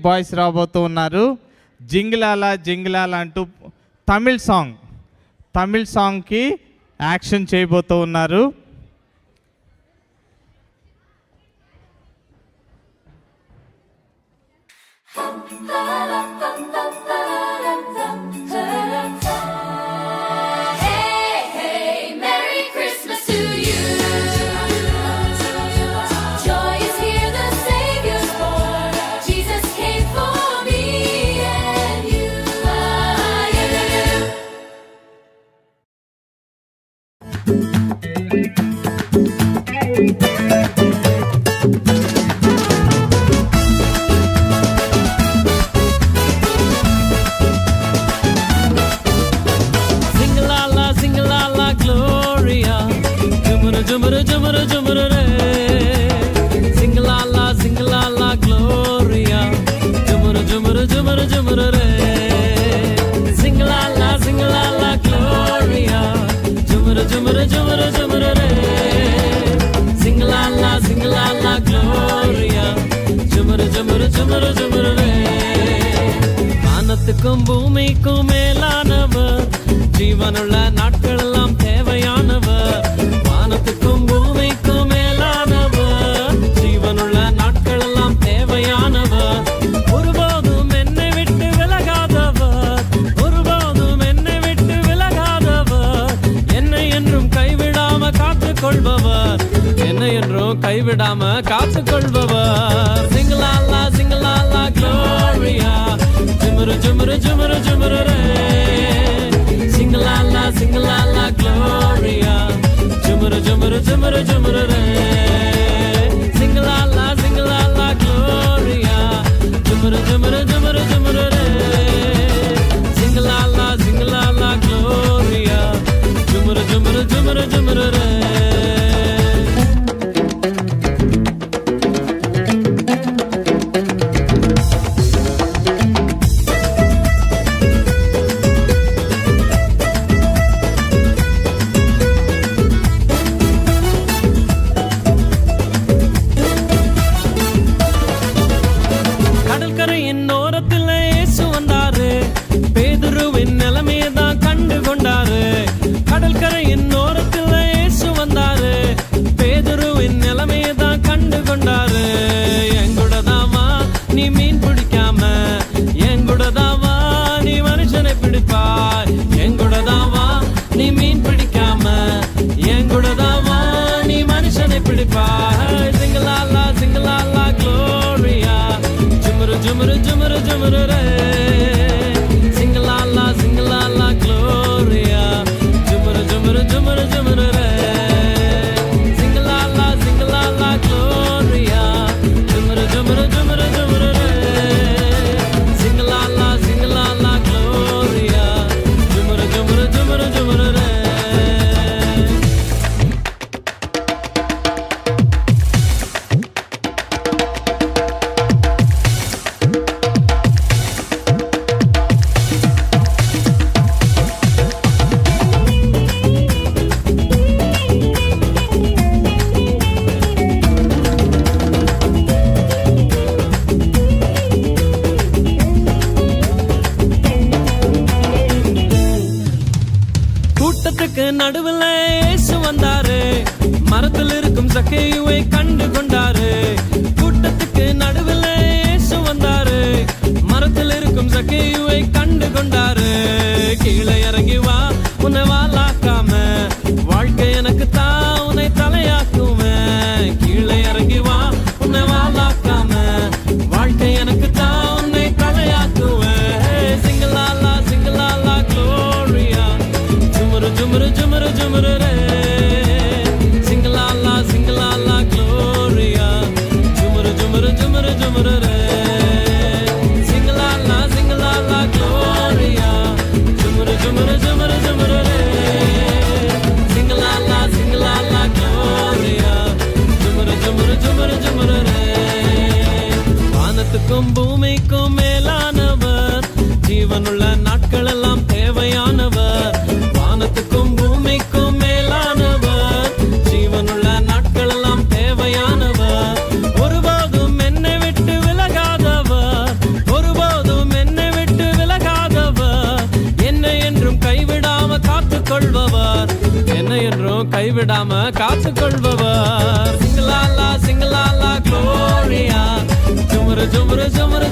Boys రాబోతూ ఉన్నారు. జింగిలాలా జింగిలాలా అంటూ తమిళ్ సాంగ్కి యాక్షన్ చేయబోతూ ఉన్నారు. Jumara jumara jumara re, singalala singalala gloria. Jumara jumara jumara jumara re, singalala singalala gloria. Jumara jumara jumara jumara re, singalala singalala gloria. Jumara jumara jumara jumara re. வானத்துக்கும் பூமிக்கும் மேலானவர், ஜீவனுள்ள நாட்கள் எல்லாம் தேவையானவர். வானத்துக்கும் பூமிக்கும் மேலானவர், ஜீவனுள்ள நாட்கள் எல்லாம் தேவையானவர். ஒருபோதும் என்னை விட்டு விலகாதவர், ஒருபோதும் என்னை விட்டு விலகாதவர். என்னை என்றும் கைவிடாம காத்துக் கொள்பவர், என்னை என்றும் கைவிடாம காத்துக் கொள்பவர். சிங்கலாலா சிங்கலாலா க்ளோரியா, ஜுமுரு ஜுமுரு ஜுமுரு ஜுமுரு ரே. Singalala, singalala, gloria. Jumara, jumara, jumara, jumara, re. Singalala, singalala, gloria. Jumara, jumara, jumara, jumara, re. Singalala, singalala, gloria. Jumara, jumara, jumara, jumara, re. Singalala, singalala, gloria. Jumara, jumara, jumara, jumara, re. Singalala, singalala, gloria. Jumara, jumara, jumara, jumara, re. Singalala, singalala, gloria. Jumara, jumara, jumara, jumara, re. Singalala, singalala, gloria. Jumara, jumara, jumara, jumara, re. நடுவில் இயேசு வந்தாரு, மரத்தில் இருக்கும் சக்கேயுவை கண்டு கொண்டாரு. கூட்டத்துக்கு நடுவில் இயேசு வந்தாரு, மரத்தில் இருக்கும் சக்கேயுவை கண்டு கொண்டாரு. கீழே இறங்கி வா, உன்னை வாலாக்காம, வாழ்க்கை எனக்கு தான் உன்னை தலையாக்குவேன். கீழே இறங்கி வா, உன்னை வாலாக்காம, வாழ்க்கை எனக்கு தான் உன்னை தலையாக்குவேன். சிங்கலாலா சிங்கலாலா Gloria. Jumara, jumara, jumara, jumara, re. Singalala, singalala, gloria. Jumara, jumara, jumara, jumara, re. Singalala, singalala, gloria. Jumara, jumara, jumara, jumara, re. Singalala, singalala, gloria. Jumara, jumara, jumara, jumara, re. வானத்துக்கும் பூமிக்கும் மேலானவர், ஜீவனுள்ள நாட்கள் எல்லாம் தேவையானவர். வானத்துக்கும் பூமிக்கும் மேலானவர், ஜீவனுள்ள நாட்கள் எல்லாம் தேவையானவர். ஒருபோதும் என்னை விட்டு விலகாதவர், கைவிடாம காத்துக்கொள்பவர். சிங்கலாலா சிங்கலாலா குளோரியா, ஜுமுரு ஜுமுரு ஜுமுரு